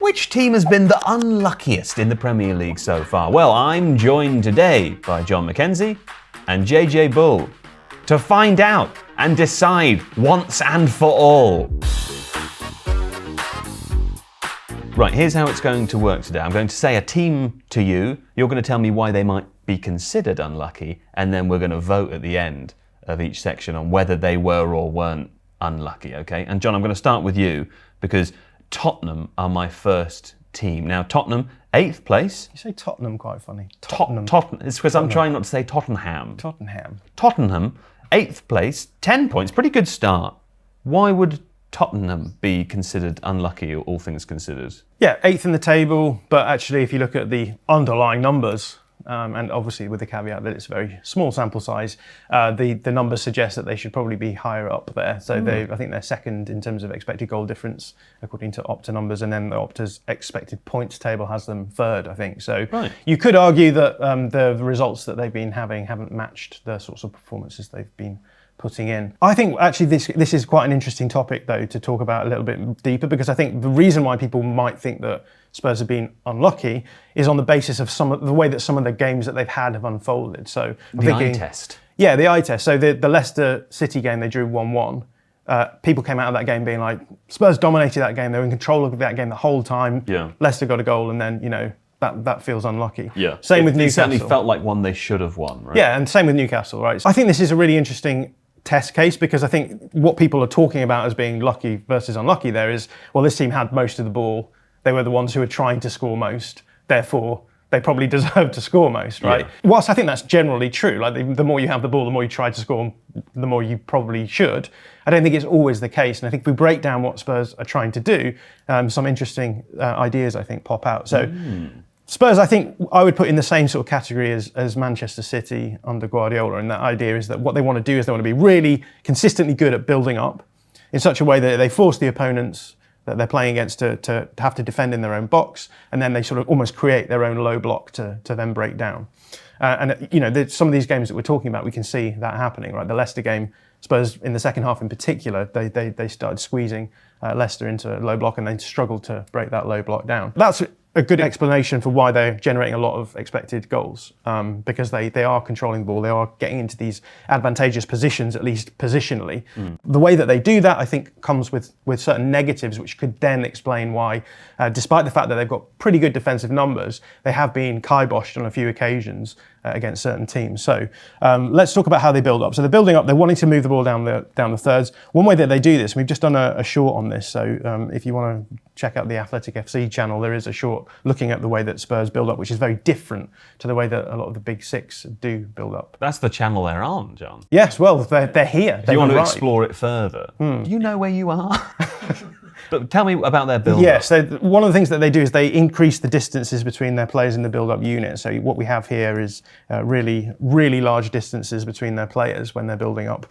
Which team has been the unluckiest in the Premier League so far? Well, I'm joined today by Jon Mackenzie and JJ Bull to find out and decide once and for all. Right, here's how it's going to work today. I'm going to say a team to you. You're going to tell me why they might be considered unlucky, and then we're going to vote at the end of each section on whether they were or weren't unlucky, okay? And Jon, I'm going to start with you because Tottenham are my first team. Now, Tottenham, 8th place. You say Tottenham quite funny. Tottenham. It's because I'm trying not to say Tottenham. Tottenham, 8th place, 10 points, pretty good start. Why would Tottenham be considered unlucky, all things considered? Yeah, 8th in the table, but actually if you look at the underlying numbers, and obviously with the caveat that it's a very small sample size, the numbers suggest that they should probably be higher up there. So I think they're second in terms of expected goal difference, according to Opta numbers, and then the Opta's expected points table has them third, I think. So You could argue that the results that they've been having haven't matched the sorts of performances they've been putting in. I think actually this is quite an interesting topic though to talk about a little bit deeper, because I think the reason why people might think that Spurs have been unlucky is on the basis of the way that some of the games that they've had have unfolded. So the eye test. Yeah, the eye test. So the Leicester City game, they drew 1-1. People came out of that game being like, Spurs dominated that game. They were in control of that game the whole time. Yeah. Leicester got a goal, and then that feels unlucky. Yeah. Same with Newcastle. It certainly felt like one they should have won, right? Yeah, and same with Newcastle, right? So I think this is a really interesting test case, because I think what people are talking about as being lucky versus unlucky there is, well, this team had most of the ball. They were the ones who were trying to score most. Therefore, they probably deserve to score most, right? Yeah. Whilst I think that's generally true, like the more you have the ball, the more you try to score, the more you probably should. I don't think it's always the case. And I think if we break down what Spurs are trying to do, some interesting ideas, I think, pop out. So Spurs, I think I would put in the same sort of category as Manchester City under Guardiola. And that idea is that what they want to do is they want to be really consistently good at building up in such a way that they force the opponents that they're playing against to have to defend in their own box, and then they sort of almost create their own low block to then break down. Some of these games that we're talking about, we can see that happening, right? The Leicester game, Spurs in the second half in particular, they started squeezing Leicester into a low block, and they struggled to break that low block down. That's a good explanation for why they're generating a lot of expected goals, because they are controlling the ball, they are getting into these advantageous positions, at least positionally. The way that they do that, I think, comes with certain negatives, which could then explain why, despite the fact that they've got pretty good defensive numbers, they have been kiboshed on a few occasions against certain teams. So let's talk about how they build up. So they're building up, they're wanting to move the ball down the thirds. One way that they do this, we've just done a short on this, so if you want to check out the Athletic FC channel, there is a short looking at the way that Spurs build up, which is very different to the way that a lot of the big six do build up. That's the channel they're on, Jon. Yes, well, they're here. Do you want to explore it further? Do you know where you are? But tell me about their build-up. Yeah, so one of the things that they do is they increase the distances between their players in the build-up unit. So what we have here is really, really large distances between their players when they're building up.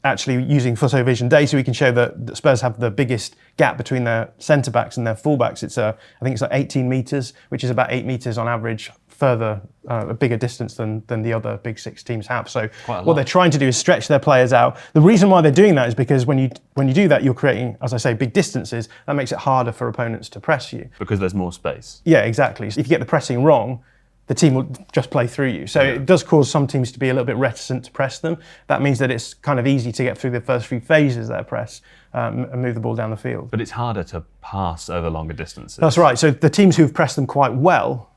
Actually, using photo-vision data, we can show that Spurs have the biggest gap between their centre-backs and their full-backs. I think it's like 18 metres, which is about 8 metres on average, further, a bigger distance than the other big six teams have. So what they're trying to do is stretch their players out. The reason why they're doing that is because when you do that, you're creating, as I say, big distances. That makes it harder for opponents to press you. Because there's more space. Yeah, exactly. So if you get the pressing wrong, the team will just play through you. So it does cause some teams to be a little bit reticent to press them. That means that it's kind of easy to get through the first few phases of their press and move the ball down the field. But it's harder to pass over longer distances. That's right. So the teams who've pressed them quite well,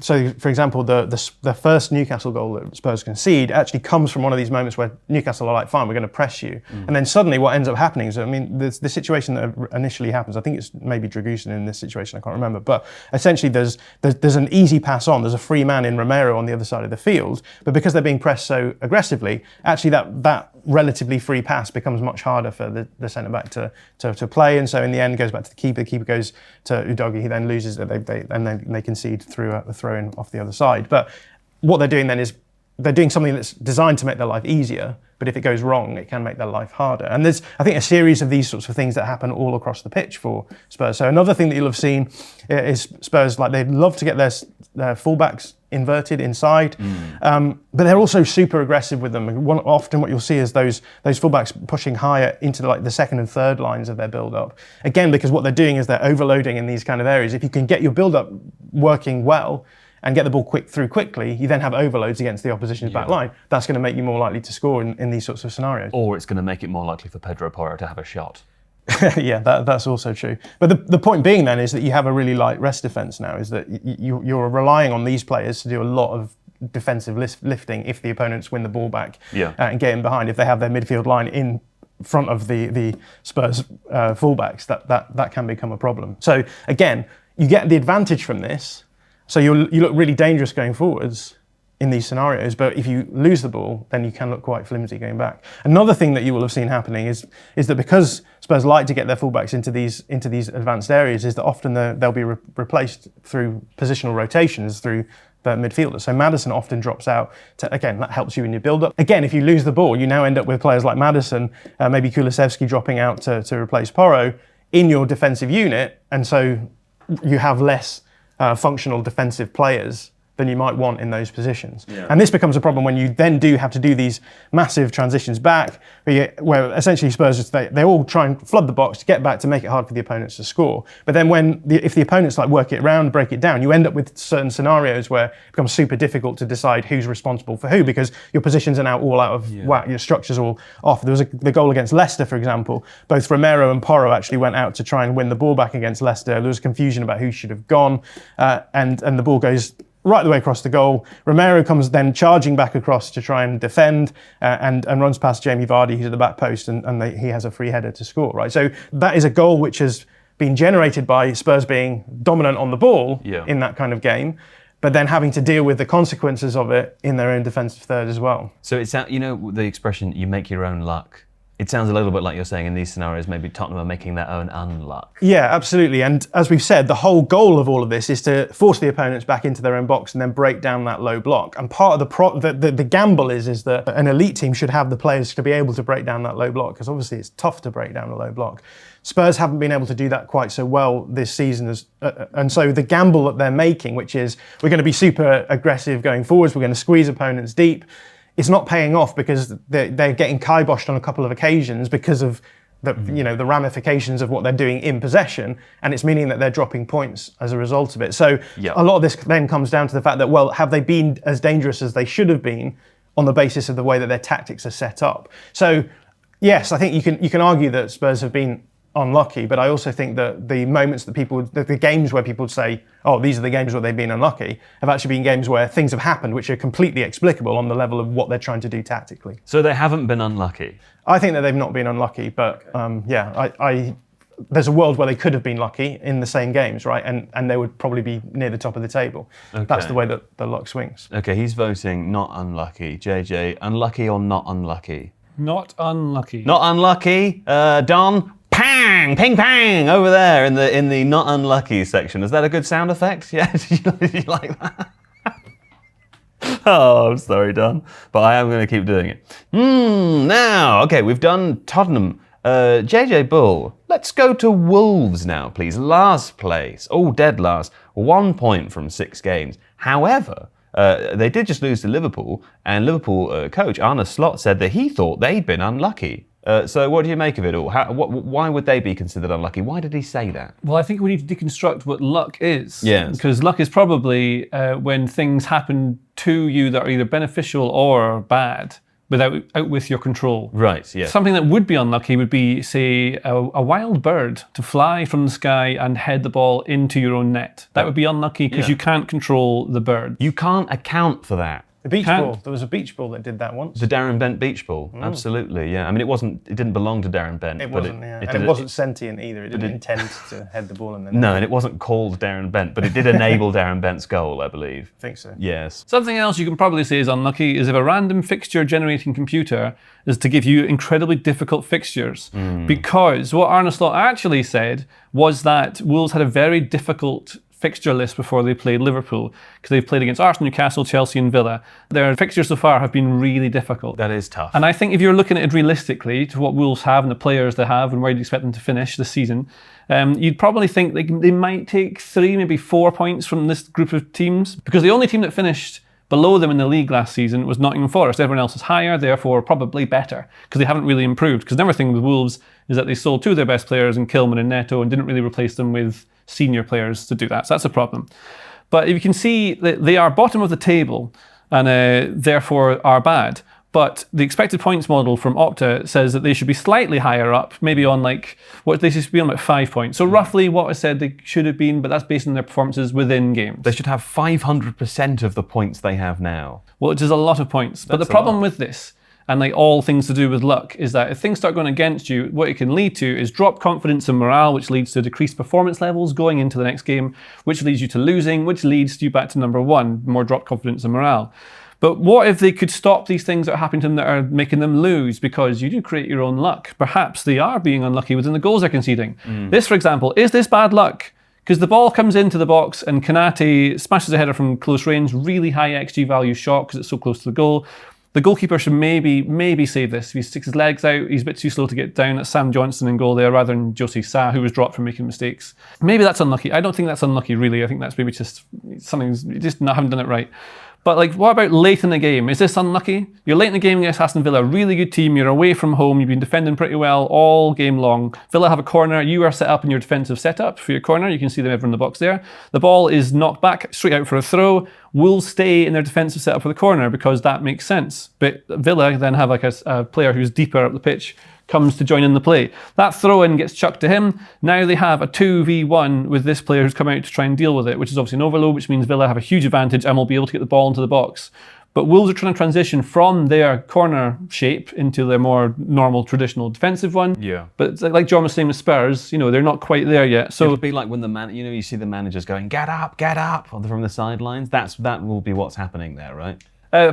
so for example, the first Newcastle goal that Spurs concede actually comes from one of these moments where Newcastle are like, fine, we're going to press you. And then suddenly what ends up happening is, the situation that initially happens, I think it's maybe Dragusin in this situation, I can't remember, but essentially there's an easy pass on, there's a free man in Romero on the other side of the field, but because they're being pressed so aggressively, actually that relatively free pass becomes much harder for the centre-back to play, and so in the end goes back to the keeper goes to Udogie, he then loses it, and then they concede through a throw-in off the other side. But what they're doing then is they're doing something that's designed to make their life easier, but if it goes wrong, it can make their life harder. And there's, I think, a series of these sorts of things that happen all across the pitch for Spurs. So another thing that you'll have seen is Spurs, like, they'd love to get their fullbacks inverted inside, but they're also super aggressive with them. Often what you'll see is those fullbacks pushing higher into the second and third lines of their build-up. Again, because what they're doing is they're overloading in these kind of areas. If you can get your build-up working well and get the ball through quickly, you then have overloads against the opposition's back line. That's going to make you more likely to score in these sorts of scenarios. Or it's going to make it more likely for Pedro Porro to have a shot. Yeah, that's also true. But the point being then is that you have a really light rest defence now, is that you're relying on these players to do a lot of defensive lifting if the opponents win the ball back and get in behind. If they have their midfield line in front of the Spurs fullbacks, that can become a problem. So again, you get the advantage from this, so you look really dangerous going forwards in these scenarios, but if you lose the ball, then you can look quite flimsy going back. Another thing that you will have seen happening is that because Spurs like to get their fullbacks into these advanced areas, is that often they'll be replaced through positional rotations through the midfielders. So Maddison often drops out. Again, that helps you in your build-up. Again, if you lose the ball, you now end up with players like Maddison, maybe Kulusevski dropping out to replace Porro in your defensive unit, and so you have less functional defensive players than you might want in those positions. Yeah. And this becomes a problem when you then do have to do these massive transitions back, where essentially Spurs, they all try and flood the box to get back to make it hard for the opponents to score. But then if the opponents work it around, break it down, you end up with certain scenarios where it becomes super difficult to decide who's responsible for who, because your positions are now all out of whack, your structure's all off. There was the goal against Leicester, for example. Both Romero and Porro actually went out to try and win the ball back against Leicester. There was confusion about who should have gone, and the ball goes right the way across the goal. Romero comes then charging back across to try and defend and runs past Jamie Vardy, who's at the back post, and he has a free header to score, right? So that is a goal which has been generated by Spurs being dominant on the ball in that kind of game, but then having to deal with the consequences of it in their own defensive third as well. So it's, the expression, you make your own luck. It sounds a little bit like you're saying in these scenarios, maybe Tottenham are making their own unluck. Yeah, absolutely. And as we've said, the whole goal of all of this is to force the opponents back into their own box and then break down that low block. And part of the gamble is that an elite team should have the players to be able to break down that low block, because obviously it's tough to break down a low block. Spurs haven't been able to do that quite so well this season. And so the gamble that they're making, which is we're going to be super aggressive going forwards, we're going to squeeze opponents deep, it's not paying off because they're getting kiboshed on a couple of occasions because of the ramifications of what they're doing in possession, and it's meaning that they're dropping points as a result of it. So a lot of this then comes down to the fact that, well, have they been as dangerous as they should have been on the basis of the way that their tactics are set up? So yes, I think you can argue that Spurs have been unlucky, but I also think that the moments that the games where people would say, oh, these are the games where they've been unlucky, have actually been games where things have happened which are completely explicable on the level of what they're trying to do tactically. So they haven't been unlucky? I think that they've not been unlucky, but there's a world where they could have been lucky in the same games, right? And they would probably be near the top of the table. Okay. That's the way that the luck swings. Okay, he's voting not unlucky. JJ, unlucky or not unlucky? Not unlucky. Not unlucky. Don? Pang! Ping pang! Over there in the not unlucky section. Is that a good sound effect? Yeah, did you like that? Oh, I'm sorry, Don. But I am going to keep doing it. Now, okay, we've done Tottenham. JJ Bull, let's go to Wolves now, please. Last place. Oh, dead last. 1 point from 6 games. However, they did just lose to Liverpool, and Liverpool coach Arne Slot said that he thought they'd been unlucky. So what do you make of it all? Why would they be considered unlucky? Why did he say that? Well, I think we need to deconstruct what luck is. Yes. Because luck is probably when things happen to you that are either beneficial or bad, out with your control. Right, yeah. Something that would be unlucky would be, say, a wild bird to fly from the sky and head the ball into your own net. That would be unlucky because you can't control the bird. You can't account for that. The beach ball. There was a beach ball that did that once. The Darren Bent beach ball. Absolutely, yeah. I mean, it didn't belong to Darren Bent. It wasn't, it wasn't sentient either. It didn't intend to head the ball in the net. No, and it wasn't called Darren Bent, but it did enable Darren Bent's goal, I believe. I think so. Yes. Something else you can probably say is unlucky is if a random fixture generating computer is to give you incredibly difficult fixtures. Because what Arne Slot actually said was that Wolves had a very difficult fixture list before they played Liverpool, because they've played against Arsenal, Newcastle, Chelsea and Villa. Their fixtures so far have been really difficult. That is tough. And I think if you're looking at it realistically to what Wolves have and the players they have and where you'd expect them to finish this season, you'd probably think they might take 3, maybe 4 points from this group of teams, because the only team that finished below them in the league last season was Nottingham Forest. Everyone else is higher, therefore probably better, because they haven't really improved. Because another thing with Wolves is that they sold 2 of their best players in Kilman and Neto and didn't really replace them with senior players to do that. So that's a problem. But you can see that they are bottom of the table and therefore are bad. But the expected points model from Opta says that they should be slightly higher up, maybe on they should be on about 5 points. So roughly what I said they should have been, but that's based on their performances within games. They should have 500% of the points they have now. Well, which is a lot of points. But the problem with this, and all things to do with luck, is that if things start going against you, what it can lead to is dropped confidence and morale, which leads to decreased performance levels going into the next game, which leads you to losing, which leads you back to number 1, more dropped confidence and morale. But what if they could stop these things that are happening to them that are making them lose? Because you do create your own luck. Perhaps they are being unlucky within the goals they're conceding. This, for example, is this bad luck? Because the ball comes into the box and Kanate smashes a header from close range, really high XG value shot because it's so close to the goal. The goalkeeper should maybe save this. If he sticks his legs out, he's a bit too slow to get down. That's Sam Johnson in goal there rather than Jose Sa, who was dropped for making mistakes. Maybe that's unlucky. I don't think that's unlucky, really. I think that's maybe just something, just not haven't done it right. But what about late in the game? Is this unlucky? You're late in the game against Aston Villa, a really good team. You're away from home. You've been defending pretty well all game long. Villa have a corner. You are set up in your defensive setup for your corner. You can see them over in the box there. The ball is knocked back straight out for a throw. Wolves stay in their defensive setup for the corner because that makes sense. But Villa then have a player who's deeper up the pitch, comes to join in the play. That throw-in gets chucked to him. Now they have a 2v1 with this player who's come out to try and deal with it, which is obviously an overload, which means Villa have a huge advantage and will be able to get the ball into the box. But Wolves are trying to transition from their corner shape into their more normal, traditional defensive one. Yeah. But like John was saying with Spurs, they're not quite there yet. So it'll be like when you see the managers going, get up, from the sidelines. That will be what's happening there, right?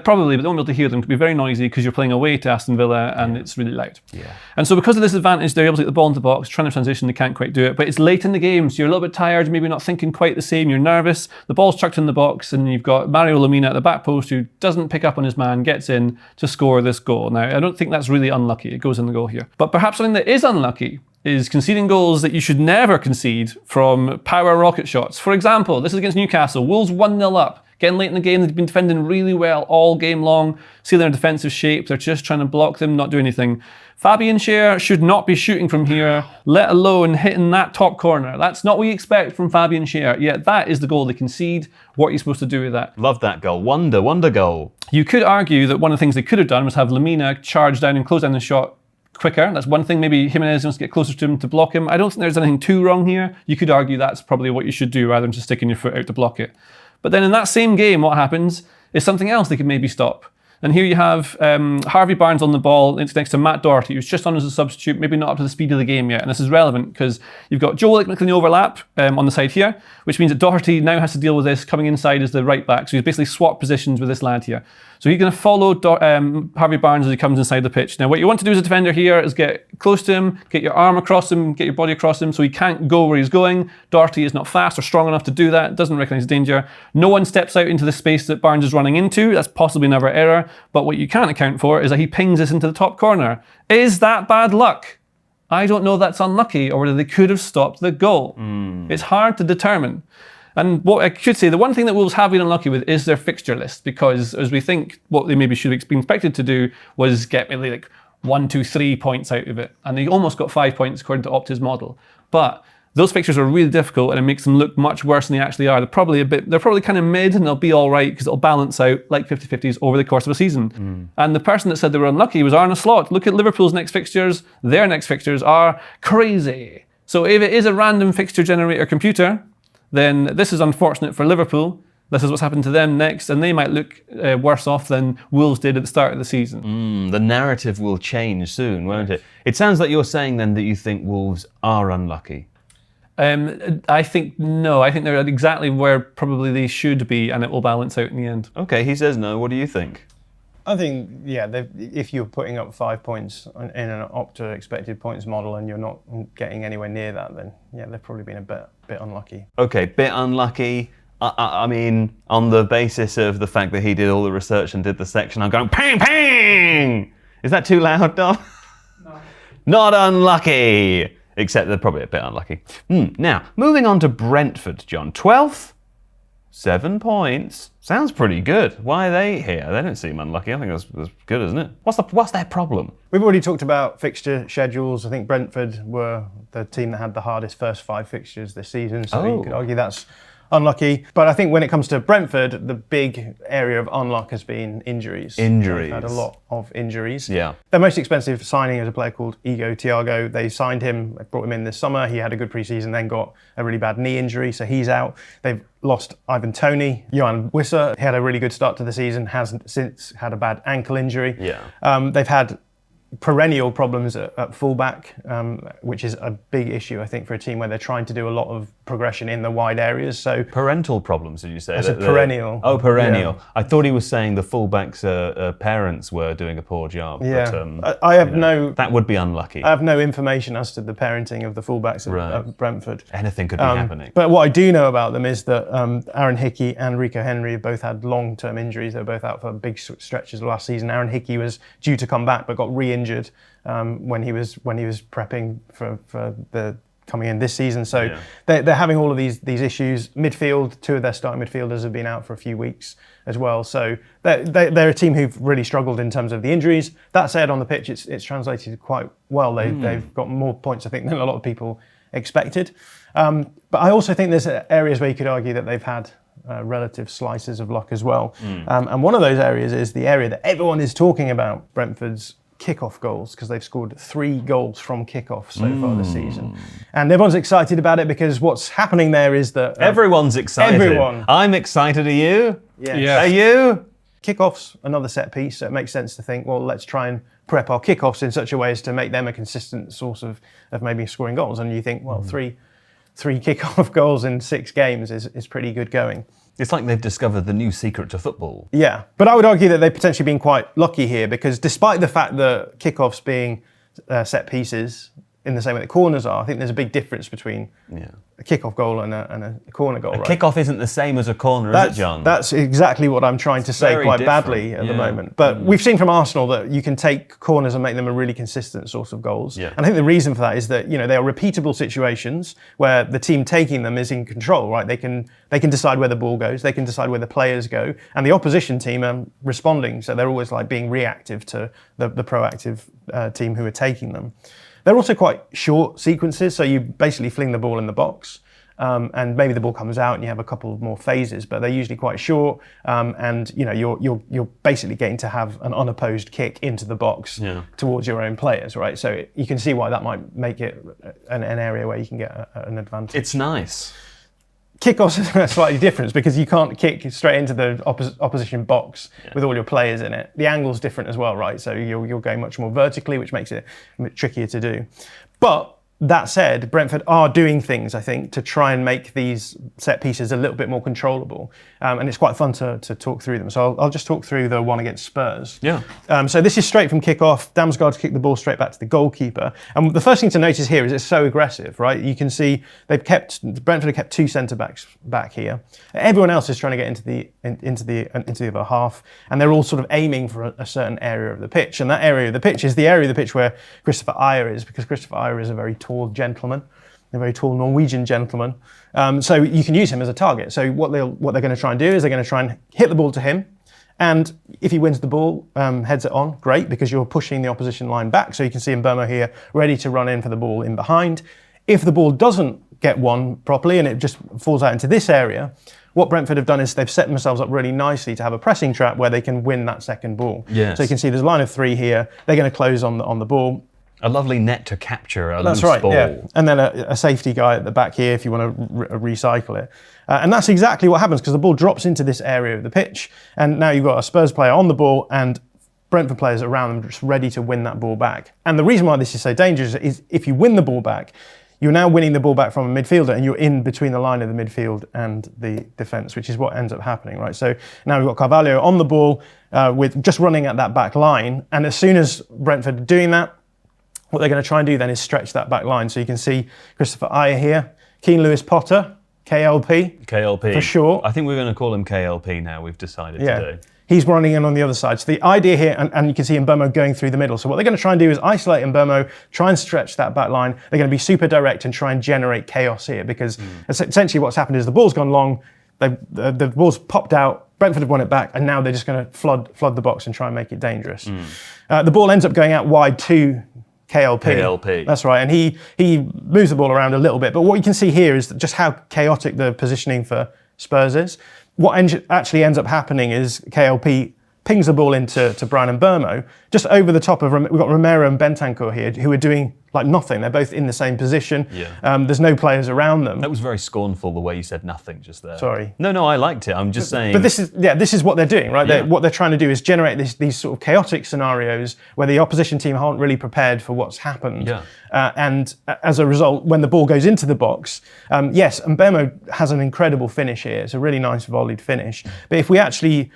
Probably, but they won't be able to hear them. It could be very noisy because you're playing away to Aston Villa and it's really loud. Yeah. And so because of this advantage, they're able to get the ball into the box, trying to transition, they can't quite do it. But it's late in the game, so you're a little bit tired, you're maybe not thinking quite the same, you're nervous. The ball's chucked in the box and you've got Mario Lemina at the back post who doesn't pick up on his man, gets in to score this goal. Now, I don't think that's really unlucky. It goes in the goal here. But perhaps something that is unlucky is conceding goals that you should never concede from power rocket shots. For example, this is against Newcastle. Wolves 1-0 up. Getting late in the game, they've been defending really well all game long. See their defensive shape, they're just trying to block them, not do anything. Fabian Schär should not be shooting from here, let alone hitting that top corner. That's not what you expect from Fabian Schär, yet that is the goal they concede. What are you supposed to do with that? Love that goal. Wonder goal. You could argue that one of the things they could have done was have Lemina charge down and close down the shot quicker. That's one thing. Maybe Jimenez wants to get closer to him to block him. I don't think there's anything too wrong here. You could argue that's probably what you should do rather than just sticking your foot out to block it. But then in that same game, what happens is something else they could maybe stop. And here you have Harvey Barnes on the ball next to Matt Doherty, who's just on as a substitute, maybe not up to the speed of the game yet. And this is relevant because you've got Joel Lickman in the overlap on the side here, which means that Doherty now has to deal with this coming inside as the right back. So he's basically swapped positions with this lad here. So he's going to follow Harvey Barnes as he comes inside the pitch. Now, what you want to do as a defender here is get close to him, get your arm across him, get your body across him so he can't go where he's going. Doherty is not fast or strong enough to do that, doesn't recognise danger. No one steps out into the space that Barnes is running into. That's possibly another error. But what you can't account for is that he pings this into the top corner. Is that bad luck? I don't know if that's unlucky or whether they could have stopped the goal. It's hard to determine. And what I should say, the one thing that Wolves have been unlucky with is their fixture list, because as we think what they maybe should have been expected to do was get maybe like 1, 2, 3 points out of it. And they almost got 5 points according to Opta's model. But those fixtures are really difficult and it makes them look much worse than they actually are. They're probably kind of mid and they'll be all right because it'll balance out like 50-50s over the course of a season. And the person that said they were unlucky was Arne Slot. Look at Liverpool's next fixtures. Their next fixtures are crazy. So if it is a random fixture generator computer, then this is unfortunate for Liverpool. This is what's happened to them next, and they might look worse off than Wolves did at the start of the season. The narrative will change soon, won't it? It sounds like you're saying then that you think Wolves are unlucky. I think no. I think they're exactly where probably they should be, and it will balance out in the end. Okay, he says no. What do you think? I think, yeah, if you're putting up 5 points in an Opta expected points model and you're not getting anywhere near that, then yeah, they've probably been a bit unlucky. Okay, bit unlucky. I mean, on the basis of the fact that he did all the research and did the section, I'm going pang, pang! Is that too loud, Dom? No. Not unlucky! Except they're probably a bit unlucky. Now, moving on to Brentford, John. 12th? 7 points. Sounds pretty good. Why are they here? They don't seem unlucky. I think that's good, isn't it? What's their problem? We've already talked about fixture schedules. I think Brentford were the team that had the hardest first 5 fixtures this season, so you could argue that's unlucky. But I think when it comes to Brentford, the big area of unluck has been injuries. They've had a lot of injuries. Yeah. Their most expensive signing is a player called Igor Thiago. They signed him, brought him in this summer. He had a good pre-season, then got a really bad knee injury, so he's out. They've lost Ivan Toney. Johan Wissa, he had a really good start to the season, hasn't since had a bad ankle injury. Yeah. They've had perennial problems at fullback, which is a big issue, I think, for a team where they're trying to do a lot of progression in the wide areas. So parental problems, did you say? I said perennial. Oh, perennial. Yeah. I thought he was saying the fullbacks' parents were doing a poor job. Yeah, But, I have no. That would be unlucky. I have no information as to the parenting of the fullbacks at Brentford. Anything could be happening. But what I do know about them is that Aaron Hickey and Rico Henry have both had long-term injuries. They were both out for big stretches of last season. Aaron Hickey was due to come back, but got re-injured when he was prepping for the coming in this season. So they're having all of these issues. Midfield, 2 of their starting midfielders have been out for a few weeks as well. So they're a team who've really struggled in terms of the injuries. That said, on the pitch, it's translated quite well. They've got more points, I think, than a lot of people expected. But I also think there's areas where you could argue that they've had relative slices of luck as well. And one of those areas is the area that everyone is talking about, Brentford's kickoff goals, because they've scored 3 goals from kickoff so far this season. And everyone's excited about it because what's happening there is that... Everyone's excited. Everyone. I'm excited. Are you? Yes. Are you? Kickoff's another set piece, so it makes sense to think, well, let's try and prep our kickoffs in such a way as to make them a consistent source of maybe scoring goals. And you think, well, three kickoff goals in 6 games is pretty good going. It's like they've discovered the new secret to football. Yeah, but I would argue that they've potentially been quite lucky here because despite the fact that kickoffs being set pieces in the same way that corners are, I think there's a big difference between a kickoff goal and a corner goal. A kickoff isn't the same as a corner, is it, John? That's exactly what I'm trying to say quite badly at the moment. But we've seen from Arsenal that you can take corners and make them a really consistent source of goals. Yeah. And I think the reason for that is that they are repeatable situations where the team taking them is in control, right? They can decide where the ball goes, they can decide where the players go, and the opposition team are responding. So they're always like being reactive to the proactive team who are taking them. They're also quite short sequences, so you basically fling the ball in the box, and maybe the ball comes out and you have a couple more phases, but they're usually quite short, and you're basically getting to have an unopposed kick into the box towards your own players, right? So you can see why that might make it an area where you can get an advantage. It's nice. Kickoffs are slightly different because you can't kick straight into the opposition box with all your players in it. The angle's different as well, right? So you're going much more vertically, which makes it a bit trickier to do. But that said, Brentford are doing things, I think, to try and make these set pieces a little bit more controllable. And it's quite fun to talk through them. So I'll just talk through the one against Spurs. Yeah. So this is straight from kickoff. Damsgaard's kicked the ball straight back to the goalkeeper. And the first thing to notice here is it's so aggressive, right? You can see Brentford have kept 2 centre-backs back here. Everyone else is trying to get into the other half. And they're all sort of aiming for a certain area of the pitch. And that area of the pitch is the area of the pitch where Christopher Ajer is, because Christopher Ajer is a very tall gentleman, a very tall Norwegian gentleman. So you can use him as a target. So what they're going to try and do is they're going to try and hit the ball to him. And if he wins the ball, heads it on, great, because you're pushing the opposition line back. So you can see Mbeumo here ready to run in for the ball in behind. If the ball doesn't get won properly and it just falls out into this area, what Brentford have done is they've set themselves up really nicely to have a pressing trap where they can win that second ball. Yes. So you can see there's a line of 3 here. They're going to close on the ball. A lovely net to capture a That's loose right, ball. yeah. And then a safety guy at the back here if you want to recycle it. And that's exactly what happens because the ball drops into this area of the pitch. And now you've got a Spurs player on the ball and Brentford players around them just ready to win that ball back. And the reason why this is so dangerous is if you win the ball back, you're now winning the ball back from a midfielder and you're in between the line of the midfield and the defence, which is what ends up happening, right? So now we've got Carvalho on the ball with just running at that back line. And as soon as Brentford are doing that, what they're going to try and do then is stretch that back line. So you can see Christopher Ayer here, Keane Lewis Potter, KLP. KLP. For sure. I think we're going to call him KLP now, we've decided to do. He's running in on the other side. So the idea here, and you can see Mbeumo going through the middle. So what they're going to try and do is isolate Mbeumo, try and stretch that back line. They're going to be super direct and try and generate chaos here because essentially what's happened is the ball's gone long, the ball's popped out, Brentford have won it back, and now they're just going to flood the box and try and make it dangerous. The ball ends up going out wide to KLP. That's right, and he moves the ball around a little bit. But what you can see here is just how chaotic the positioning for Spurs is. What actually ends up happening is KLP pings the ball into Bryan Mbeumo, just over the top of, we've got Romero and Bentancur here, who are doing like nothing. They're both in the same position. There's no players around them. That was very scornful, the way you said nothing just there. Sorry. No, I liked it. I'm just saying. But this is what they're doing, right? What they're trying to do is generate these sort of chaotic scenarios where the opposition team aren't really prepared for what's happened. And as a result, when the ball goes into the box, yes, Mbeumo has an incredible finish here. It's a really nice volleyed finish. But if we actually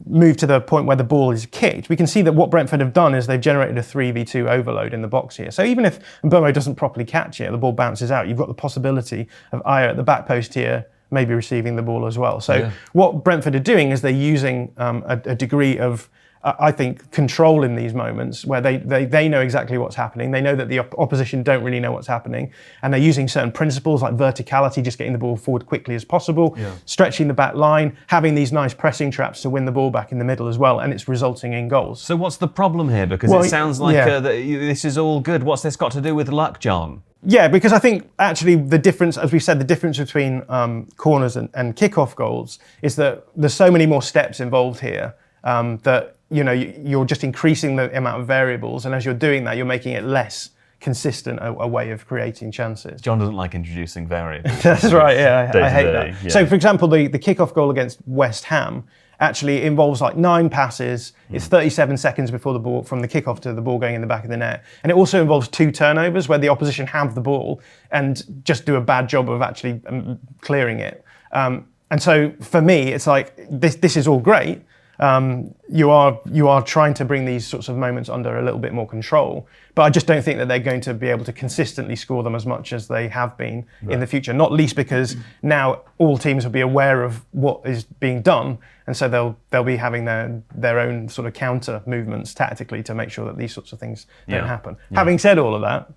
move to the point where the ball is kicked, we can see that what Brentford have done is they've generated a 3v2 overload in the box here. So even if Mbeumo doesn't properly catch it, the ball bounces out, you've got the possibility of Ayer at the back post here maybe receiving the ball as well. So what Brentford are doing is they're using a degree of I think, control in these moments where they know exactly what's happening. They know that the opposition don't really know what's happening. And they're using certain principles like verticality, just getting the ball forward quickly as possible, stretching the back line, having these nice pressing traps to win the ball back in the middle as well. And it's resulting in goals. So what's the problem here? Because it sounds like this is all good. What's this got to do with luck, Jon? Yeah, because I think actually the difference, as we said, the difference between corners and kick-off goals is that there's so many more steps involved here that you're just increasing the amount of variables, and as you're doing that, you're making it less consistent a way of creating chances. Jon doesn't like introducing variables. That's right, yeah, I hate that. Yeah. So, for example, the kick-off goal against West Ham actually involves like 9 passes. It's 37 seconds before the ball, from the kickoff to the ball going in the back of the net. And it also involves 2 turnovers where the opposition have the ball and just do a bad job of actually clearing it. And so for me, it's like, this is all great. You are trying to bring these sorts of moments under a little bit more control, but I just don't think that they're going to be able to consistently score them as much as they have been in the future, not least because now all teams will be aware of what is being done, and so they'll be having their own sort of counter movements tactically to make sure that these sorts of things don't happen. Having said all of that,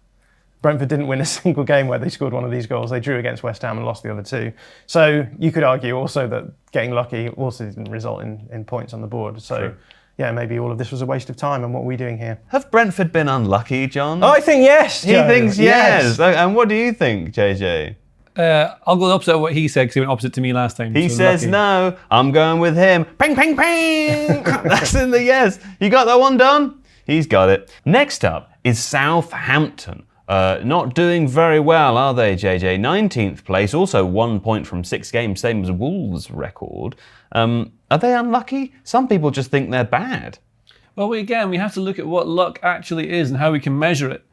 Brentford didn't win a single game where they scored one of these goals. They drew against West Ham and lost the other 2. So you could argue also that getting lucky also didn't result in points on the board. So True. Yeah, maybe all of this was a waste of time. And what are we doing here? Have Brentford been unlucky, Jon? Oh, I think yes. He thinks yes. And what do you think, JJ? I'll go the opposite of what he said because he went opposite to me last time. He says no. I'm going with him. Ping, ping, ping. That's in the yes. You got that one done? He's got it. Next up is Southampton. Not doing very well, are they, JJ? 19th place, also 1 point from 6 games, same as Wolves' record. Are they unlucky? Some people just think they're bad. Well, again, we have to look at what luck actually is and how we can measure it.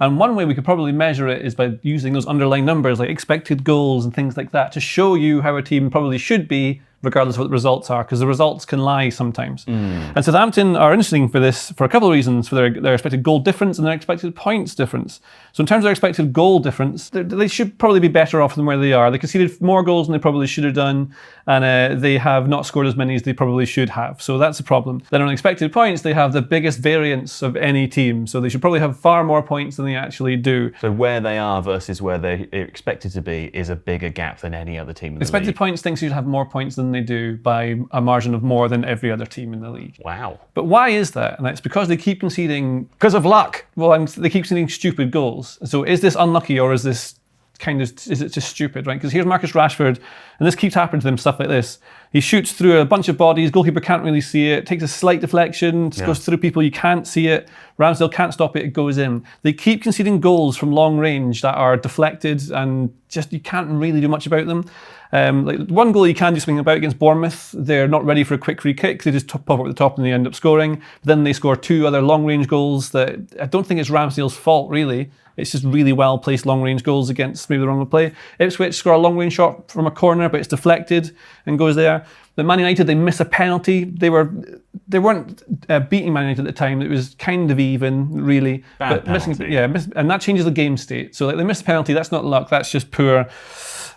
And one way we could probably measure it is by using those underlying numbers like expected goals and things like that to show you how a team probably should be regardless of what the results are, because the results can lie sometimes. And Southampton are interesting for this for a couple of reasons, for their expected goal difference and their expected points difference. So in terms of their expected goal difference, they should probably be better off than where they are. They conceded more goals than they probably should have done, and they have not scored as many as they probably should have. So that's a problem. Then on expected points, they have the biggest variance of any team. So they should probably have far more points than they actually do. So where they are versus where they're expected to be is a bigger gap than any other team in the expected league. Points thinks you'd have more points than they do by a margin of more than every other team in the league. Wow. But why is that? And it's because they keep conceding... Because of luck. Well, they keep conceding stupid goals. So is this unlucky or is this is it just stupid, right? Because here's Marcus Rashford, and this keeps happening to them, stuff like this. He shoots through a bunch of bodies, goalkeeper can't really see it, takes a slight deflection, just goes through people, you can't see it. Ramsdale can't stop it, it goes in. They keep conceding goals from long range that are deflected and just you can't really do much about them. Like one goal you can do something about against Bournemouth, they're not ready for a quick free kick, they just pop up at the top and they end up scoring. But then they score 2 other long-range goals that I don't think it's Ramsdale's fault, really. It's just really well-placed long-range goals against maybe the wrong play. Ipswich score a long-range shot from a corner, but it's deflected and goes there. But Man United, they miss a penalty. They weren't beating Man United at the time. It was kind of even, really. Bad penalty. And that changes the game state. So like they missed a penalty. That's not luck. That's just poor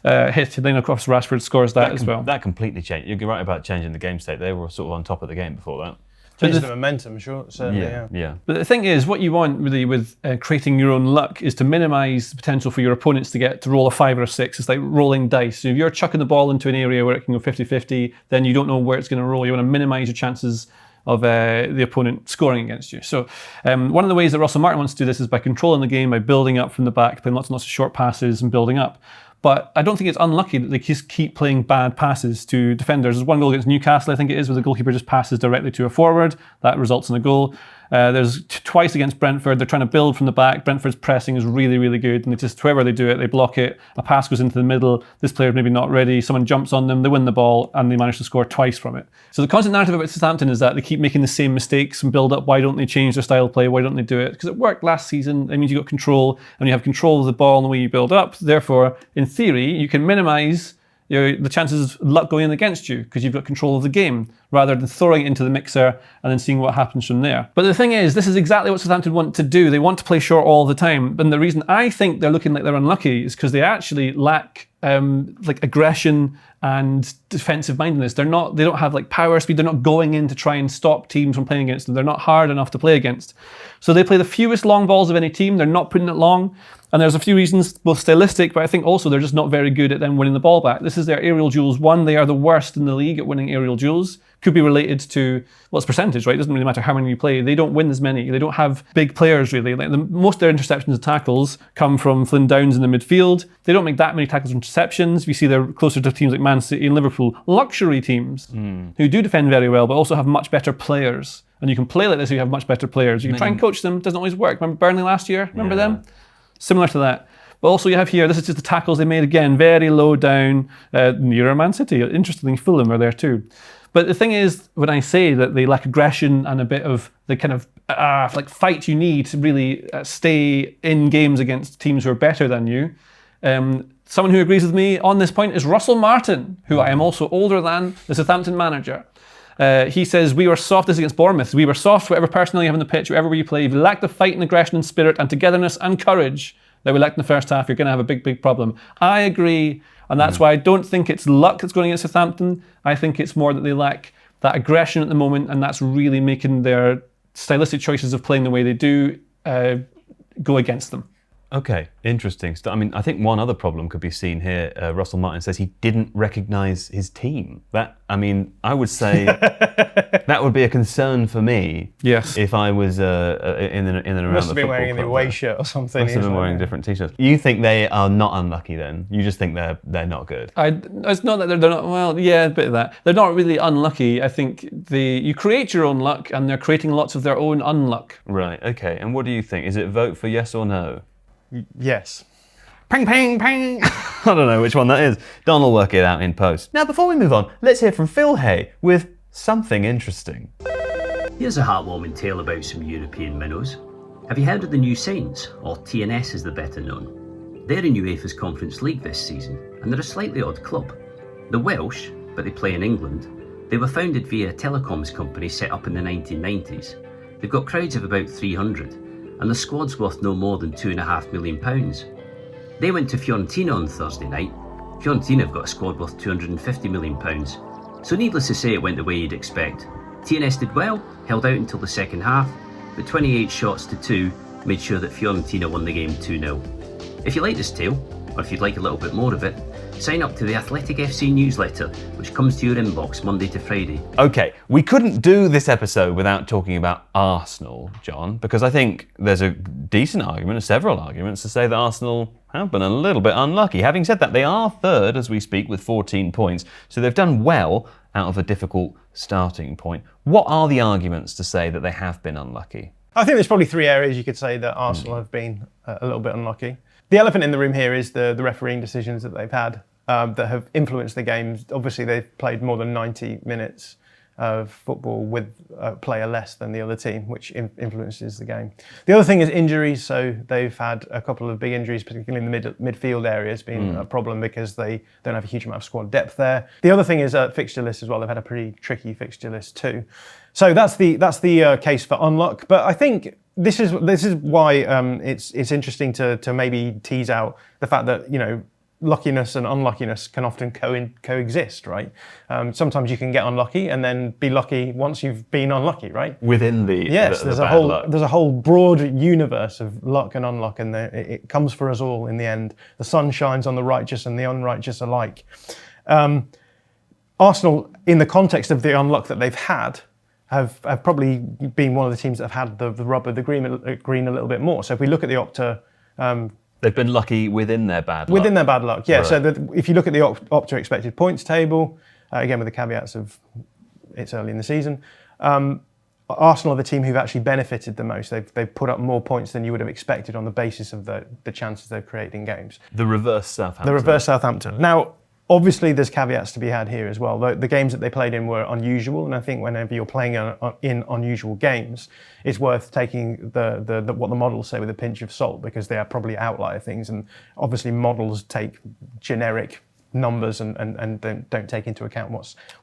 hit. Then of course Rashford scores that as well. That completely changed. You're right about changing the game state. They were sort of on top of the game before that. Changes the momentum, sure, certainly. Yeah. But the thing is, what you want really with creating your own luck is to minimise the potential for your opponents to roll a 5 or a 6. It's like rolling dice. So if you're chucking the ball into an area where it can go 50-50, then you don't know where it's going to roll. You want to minimise your chances of the opponent scoring against you. So one of the ways that Russell Martin wants to do this is by controlling the game, by building up from the back, playing lots and lots of short passes and building up. But I don't think it's unlucky that they just keep playing bad passes to defenders. There's one goal against Newcastle, I think it is, where the goalkeeper just passes directly to a forward. That results in a goal. There's twice against Brentford. They're trying to build from the back. Brentford's pressing is really, really good. And they just, whoever they do it, they block it. A pass goes into the middle. This player's maybe not ready. Someone jumps on them. They win the ball and they manage to score twice from it. So the constant narrative about Southampton is that they keep making the same mistakes and build up. Why don't they change their style of play? Why don't they do it? Because it worked last season. That means you got control and you have control of the ball and the way you build up. Therefore, in theory, you can minimise the chances of luck going in against you because you've got control of the game rather than throwing it into the mixer and then seeing what happens from there. But the thing is, this is exactly what Southampton want to do. They want to play short all the time. And the reason I think they're looking like they're unlucky is because they actually lack like aggression and defensive mindedness. They don't have like power speed. They're not going in to try and stop teams from playing against them. They're not hard enough to play against. So they play the fewest long balls of any team. They're not putting it long. And there's a few reasons, both stylistic, but I think also they're just not very good at them winning the ball back. This is their aerial duels. One, they are the worst in the league at winning aerial duels. Could be related to, well, it's percentage, right? It doesn't really matter how many you play. They don't win as many. They don't have big players, really. Like most of their interceptions and tackles come from Flynn Downs in the midfield. They don't make that many tackles and interceptions. We see they're closer to teams like Man City and Liverpool, luxury teams who do defend very well, but also have much better players. And you can play like this if you have much better players. You can try and coach them. It doesn't always work. Remember Burnley last year? Remember them? Similar to that. But also you have here, this is just the tackles they made again, very low down, nearer Man City. Interestingly, Fulham are there too. But the thing is, when I say that they lack aggression and a bit of the kind of like fight you need to really stay in games against teams who are better than you, someone who agrees with me on this point is Russell Martin, who I am also older than, the Southampton manager. He says, we were soft this against Bournemouth. We were soft, whatever personnel you have on the pitch, wherever we play. If you lack the fight and aggression and spirit and togetherness and courage that we lacked in the first half, you're going to have a big, big problem. I agree. And that's why I don't think it's luck that's going against Southampton. I think it's more that they lack that aggression at the moment, and that's really making their stylistic choices of playing the way they do go against them. Okay, interesting. I mean, I think one other problem could be seen here. Russell Martin says he didn't recognise his team. I would say that would be a concern for me. Yes. If I was in and around the football club. Must have been wearing the away shirt or something. Must have been wearing different t-shirts. You think they are not unlucky then? You just think they're not good? It's not that they're not, well, yeah, a bit of that. They're not really unlucky. I think you create your own luck and they're creating lots of their own unluck. Right, okay. And what do you think? Is it vote for yes or no? Yes. Ping, ping, ping. I don't know which one that is. Don will work it out in post. Now, before we move on, let's hear from Phil Hay with something interesting. Here's a heartwarming tale about some European minnows. Have you heard of the New Saints, or TNS as they're better known? They're in UEFA's Conference League this season, and they're a slightly odd club. They're Welsh, but they play in England. They were founded via a telecoms company set up in the 1990s. They've got crowds of about 300. And the squad's worth no more than £2.5 million. They went to Fiorentina on Thursday night. Fiorentina have got a squad worth £250 million. So needless to say, it went the way you'd expect. TNS did well, held out until the second half, but 28 shots to 2 made sure that Fiorentina won the game 2-0. If you like this tale, or if you'd like a little bit more of it, sign up to the Athletic FC newsletter, which comes to your inbox Monday to Friday. Okay, we couldn't do this episode without talking about Arsenal, John, because I think there's a decent argument, several arguments, to say that Arsenal have been a little bit unlucky. Having said that, they are third as we speak with 14 points, so they've done well out of a difficult starting point. What are the arguments to say that they have been unlucky? I think there's probably 3 areas you could say that Arsenal have been a little bit unlucky. The elephant in the room here is the refereeing decisions that they've had that have influenced the games. Obviously, they've played more than 90 minutes of football with a player less than the other team, which influences the game. The other thing is injuries. So they've had a couple of big injuries, particularly in the midfield areas, being a problem because they don't have a huge amount of squad depth there. The other thing is fixture list as well. They've had a pretty tricky fixture list too. So that's the case for unluck. But I think this is why it's interesting to maybe tease out the fact that, you know, luckiness and unluckiness can often coexist, right? Sometimes you can get unlucky and then be lucky once you've been unlucky, right? Within the there's a whole broad universe of luck and unluck, and it comes for us all in the end. The sun shines on the righteous and the unrighteous alike. Arsenal, in the context of the unluck that they've had, have probably been one of the teams that have had the rub of the green a little bit more. So if we look at the Opta. They've been lucky within their bad luck. Within their bad luck, yeah. Right. So if you look at the Opta expected points table, again with the caveats of it's early in the season, Arsenal are the team who've actually benefited the most. They've put up more points than you would have expected on the basis of the chances they've created in games. The reverse Southampton. Now, obviously, there's caveats to be had here as well. The games that they played in were unusual, and I think whenever you're playing in unusual games, it's worth taking what the models say with a pinch of salt, because they are probably outlier things, and obviously models take generic numbers and don't take into account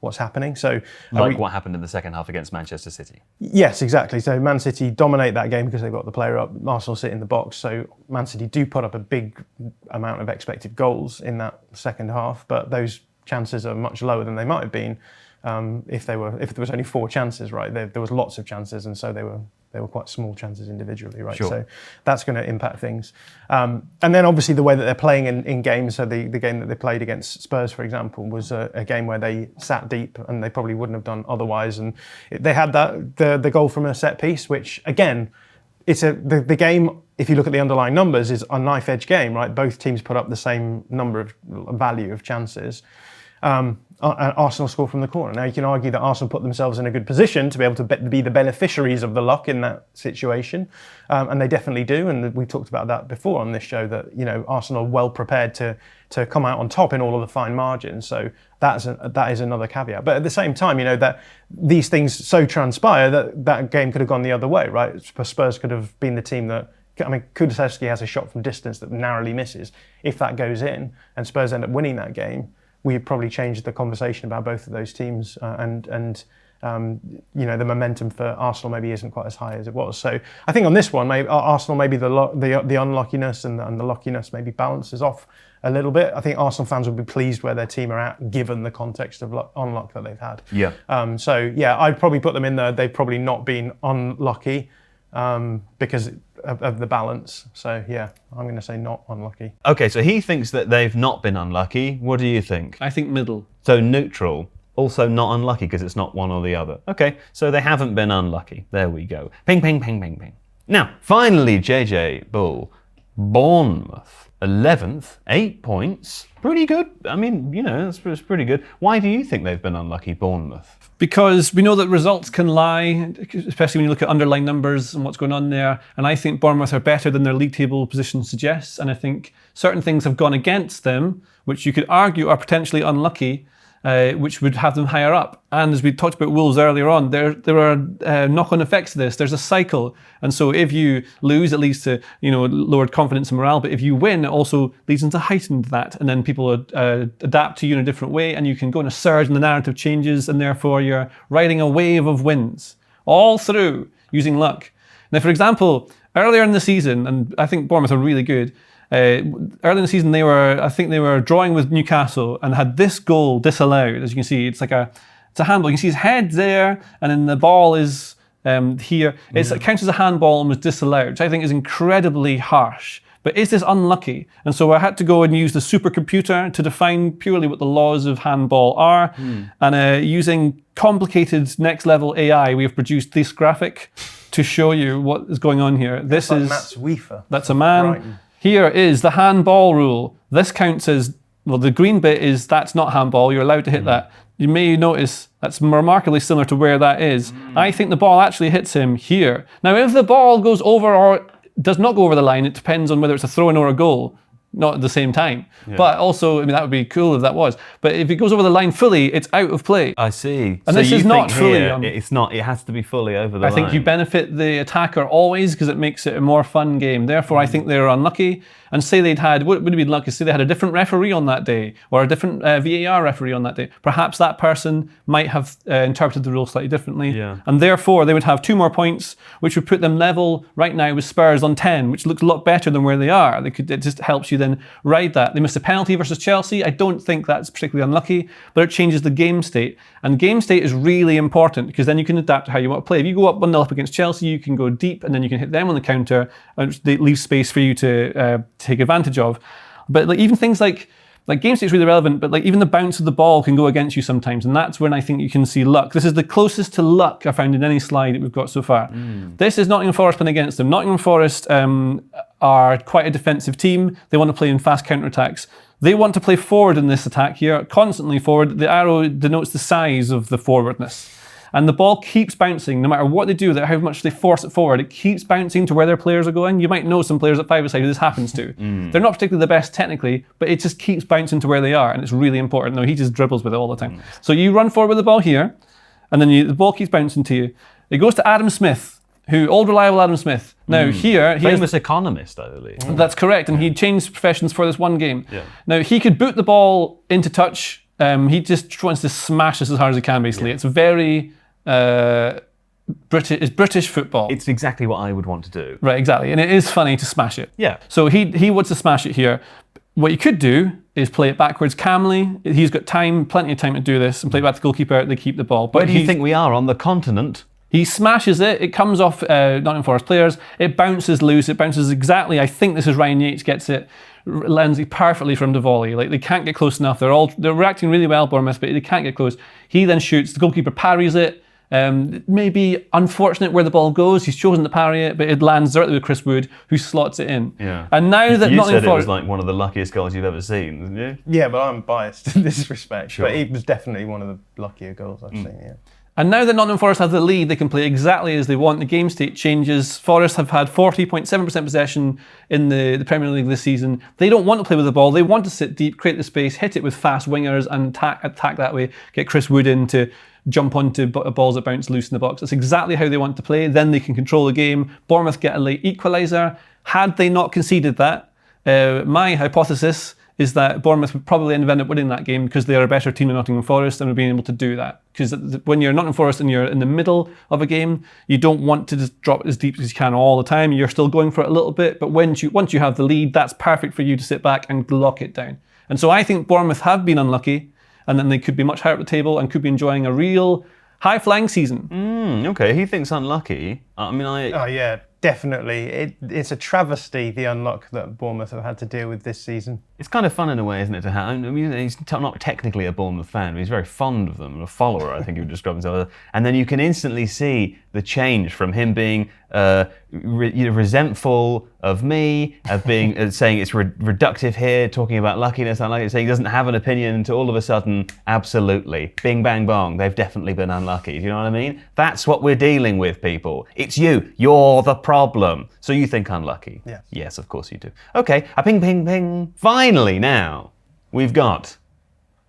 what's happening. So what happened in the second half against Manchester City. Yes, exactly. So Man City dominate that game because they've got the player up. Arsenal sit in the box. So Man City do put up a big amount of expected goals in that second half, but those chances are much lower than they might have been if there was only 4 chances, right? There was lots of chances, and so they were quite small chances individually, right? Sure. So that's going to impact things. And then obviously the way that they're playing in games, so the game that they played against Spurs, for example, was a game where they sat deep and they probably wouldn't have done otherwise. And they had the goal from a set piece, which again, it's the game, if you look at the underlying numbers, is a knife edge game, right? Both teams put up the same number of value of chances. And Arsenal score from the corner. Now you can argue that Arsenal put themselves in a good position to be able to be the beneficiaries of the luck in that situation, and they definitely do. And we talked about that before on this show, that, you know, Arsenal are well prepared to come out on top in all of the fine margins. So that is another caveat. But at the same time, you know, that these things so transpire that game could have gone the other way, right? Spurs could have been the team that. I mean, Kulusevski has a shot from distance that narrowly misses. If that goes in and Spurs end up winning that game, we'd probably change the conversation about both of those teams, and you know, the momentum for Arsenal maybe isn't quite as high as it was. So I think on this one, maybe Arsenal, maybe the unluckiness and the luckiness maybe balances off a little bit. I think Arsenal fans would be pleased where their team are at, given the context of unluck that they've had. Yeah. So yeah, I'd probably put them in there. They've probably not been unlucky because of the balance. So yeah, I'm going to say not unlucky. Okay, so he thinks that they've not been unlucky. What do you think? I think middle. So neutral, also not unlucky because it's not one or the other. Okay, so they haven't been unlucky. There we go. Ping, ping, ping, ping, ping. Now, finally, JJ Bull, Bournemouth. 11th, 8 points. Pretty good. I mean, you know, it's pretty good. Why do you think they've been unlucky, Bournemouth? Because we know that results can lie, especially when you look at underlying numbers and what's going on there. And I think Bournemouth are better than their league table position suggests. And I think certain things have gone against them, which you could argue are potentially unlucky, which would have them higher up. And as we talked about Wolves earlier on, there are knock-on effects to this. There's a cycle. And so if you lose, it leads to, you know, lowered confidence and morale. But if you win, it also leads into heightened that. And then people adapt to you in a different way, and you can go in a surge and the narrative changes, and therefore you're riding a wave of wins all through using luck. Now, for example, earlier in the season, and I think Bournemouth are really good, early in the season, I think they were drawing with Newcastle and had this goal disallowed. As you can see, it's a handball. You can see his head there, and then the ball is here. It counts as a handball and was disallowed, which I think is incredibly harsh. But is this unlucky? And so I had to go and use the supercomputer to define purely what the laws of handball are. And using complicated next level AI, we have produced this graphic to show you what is going on here. This is Matt's Weaver. That's a man. Brighton. Here is the handball rule. This counts as, well, the green bit is that's not handball. You're allowed to hit that. You may notice that's remarkably similar to where that is. I think the ball actually hits him here. Now, if the ball goes over or does not go over the line, it depends on whether it's a throw-in or a goal. Not at the same time. Yeah. But also, I mean, that would be cool if that was. But if it goes over the line fully, it's out of play. I see. And so this is not fully. It's not. It has to be fully over the line. I think you benefit the attacker always because it makes it a more fun game. Therefore, I think they're unlucky. And say they'd had, what would it be lucky? Say they had a different referee on that day or a different VAR referee on that day. Perhaps that person might have interpreted the rule slightly differently. Yeah. And therefore, they would have 2 more points, which would put them level right now with Spurs on 10, which looks a lot better than where they are. It just helps you then ride that. They missed a penalty versus Chelsea. I don't think that's particularly unlucky, but it changes the game state. And game state is really important because then you can adapt to how you want to play. If you go up 1-0 up against Chelsea, you can go deep and then you can hit them on the counter, and they leave space for you to take advantage of. But even things like game state is really relevant, but even the bounce of the ball can go against you sometimes, and that's when I think you can see luck. This is the closest to luck I found in any slide that we've got so far. This is Nottingham Forest playing against them. Nottingham Forest are quite a defensive team. They want to play in fast counter-attacks. They want to play forward in this attack here, constantly forward. The arrow denotes the size of the forwardness. And the ball keeps bouncing, no matter what they do, how much they force it forward, it keeps bouncing to where their players are going. You might know some players at five-a-side who this happens to. They're not particularly the best technically, but it just keeps bouncing to where they are, and it's really important. No, he just dribbles with it all the time. So you run forward with the ball here, and then the ball keeps bouncing to you. It goes to Adam Smith, old reliable Adam Smith. Now here, famous economist, I believe. That's correct, and he changed professions for this one game. Yeah. Now he could boot the ball into touch. He just wants to smash this as hard as he can. Basically, it's very British football. It's exactly what I would want to do. Right, exactly, and it is funny to smash it. Yeah. So he wants to smash it here. What you could do is play it backwards calmly. He's got time, plenty of time to do this, and play it back to the goalkeeper. They keep the ball. But where do you think we are on the continent? He smashes it. It comes off Nottingham Forest players. It bounces loose. It bounces exactly. I think this is Ryan Yates gets it. Lands it perfectly from the volley. They can't get close enough. They're reacting really well, Bournemouth, but they can't get close. He then shoots. The goalkeeper parries it. Maybe unfortunate where the ball goes. He's chosen to parry it, but it lands directly with Chris Wood, who slots it in. Yeah. And now that you said it was like one of the luckiest goals you've ever seen, didn't you? Yeah, but I'm biased in this respect. Sure. But it was definitely one of the luckier goals I've seen. Yeah. And now that Nottingham Forest have the lead, they can play exactly as they want. The game state changes. Forest have had 40.7% possession in the Premier League this season. They don't want to play with the ball. They want to sit deep, create the space, hit it with fast wingers, and attack that way. Get Chris Wood in to jump onto balls that bounce loose in the box. That's exactly how they want to play. Then they can control the game. Bournemouth get a late equaliser. Had they not conceded that, my hypothesis is that Bournemouth would probably end up winning that game because they are a better team than Nottingham Forest and would be able to do that. Because when you're Nottingham Forest and you're in the middle of a game, you don't want to just drop as deep as you can all the time. You're still going for it a little bit, but once you have the lead, that's perfect for you to sit back and lock it down. And so I think Bournemouth have been unlucky, and then they could be much higher up the table and could be enjoying a real high-flying season. Okay, he thinks unlucky. Oh yeah, definitely. It's a travesty, the unluck that Bournemouth have had to deal with this season. It's kind of fun in a way, isn't it, to have? I mean, he's not technically a Bournemouth fan, but he's very fond of them, and a follower, I think he would describe himself as. And then you can instantly see the change from him being resentful of me, of being saying it's reductive here, talking about luckiness, unlucky, saying he doesn't have an opinion, to all of a sudden, absolutely, bing, bang, bong, they've definitely been unlucky. Do you know what I mean? That's what we're dealing with, people. It's you. You're the problem. So you think unlucky? Yes. Yes, of course you do. Okay, a ping, ping, ping. Finally now, we've got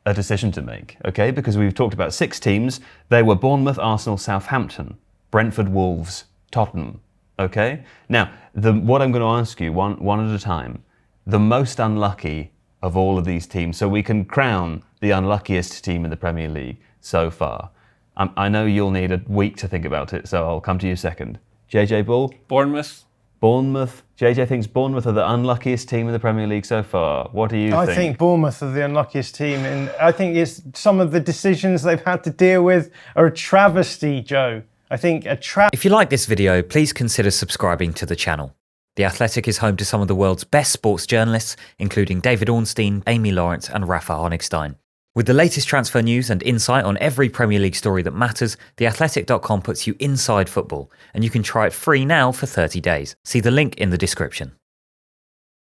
a decision to make, okay? Because we've talked about 6 teams. They were Bournemouth, Arsenal, Southampton, Brentford, Wolves, Tottenham, okay? Now, what I'm going to ask you, one at a time, the most unlucky of all of these teams, so we can crown the unluckiest team in the Premier League so far. I know you'll need a week to think about it, so I'll come to you second. JJ Bull? Bournemouth. JJ thinks Bournemouth are the unluckiest team in the Premier League so far. What do you think? I think Bournemouth are the unluckiest team, and I think it's some of the decisions they've had to deal with are a travesty, Joe. I think If you like this video, please consider subscribing to the channel. The Athletic is home to some of the world's best sports journalists, including David Ornstein, Amy Lawrence and Rafa Honigstein. With the latest transfer news and insight on every Premier League story that matters, theathletic.com puts you inside football, and you can try it free now for 30 days. See the link in the description.